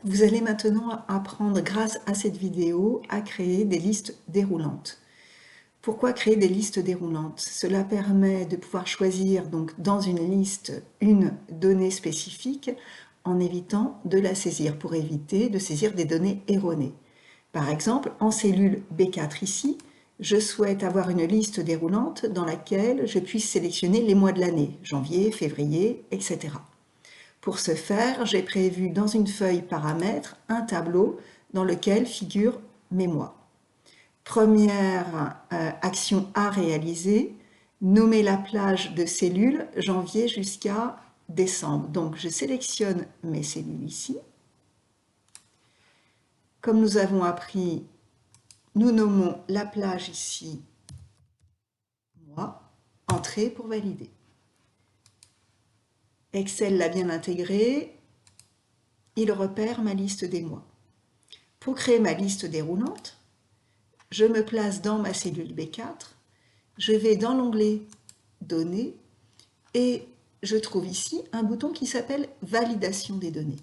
Vous allez maintenant apprendre, grâce à cette vidéo, à créer des listes déroulantes. Pourquoi créer des listes déroulantes? Cela permet de pouvoir choisir donc dans une liste une donnée spécifique en évitant de la saisir, pour éviter de saisir des données erronées. Par exemple, en cellule B4 ici, je souhaite avoir une liste déroulante dans laquelle je puisse sélectionner les mois de l'année, janvier, février, etc. Pour ce faire, j'ai prévu dans une feuille paramètres un tableau dans lequel figurent mes mois. Première action à réaliser, nommer la plage de cellules janvier jusqu'à décembre. Donc je sélectionne mes cellules ici. Comme nous avons appris, nous nommons la plage ici mois, entrée pour valider. Excel l'a bien intégré, il repère ma liste des mois. Pour créer ma liste déroulante, je me place dans ma cellule B4, je vais dans l'onglet Données et je trouve ici un bouton qui s'appelle Validation des données.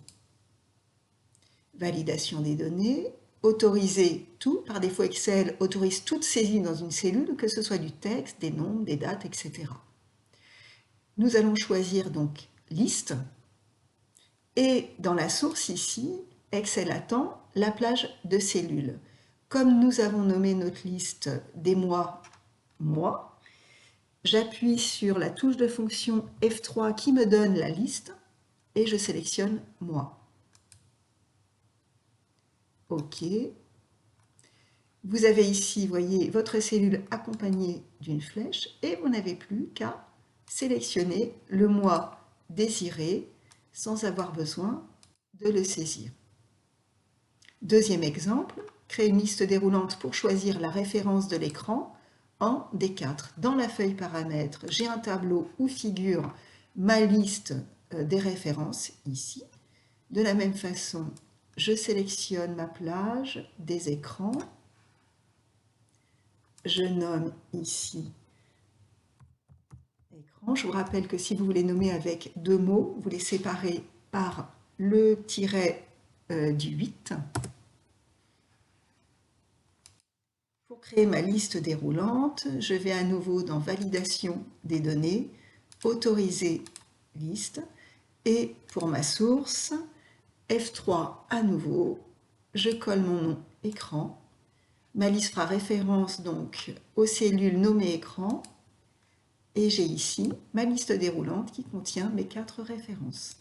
Validation des données, autoriser tout. Par défaut, Excel autorise toute saisie dans une cellule, que ce soit du texte, des nombres, des dates, etc. Nous allons choisir donc Liste et dans la source ici, Excel attend la plage de cellules. Comme nous avons nommé notre liste des mois, mois, j'appuie sur la touche de fonction F3 qui me donne la liste et je sélectionne mois. OK. Vous avez ici, voyez, votre cellule accompagnée d'une flèche et vous n'avez plus qu'à sélectionner le mois désiré sans avoir besoin de le saisir. Deuxième exemple, créer une liste déroulante pour choisir la référence de l'écran en D4. Dans la feuille paramètres, j'ai un tableau où figure ma liste des références ici. De la même façon, je sélectionne ma plage des écrans. Je nomme ici écran. Je vous rappelle que si vous voulez nommer avec deux mots, vous les séparez par le tiret du 8. Pour créer ma liste déroulante, je vais à nouveau dans Validation des données, Autoriser liste, et pour ma source, F3 à nouveau, je colle mon nom écran. Ma liste fera référence donc aux cellules nommées écran, et j'ai ici ma liste déroulante qui contient mes 4 références.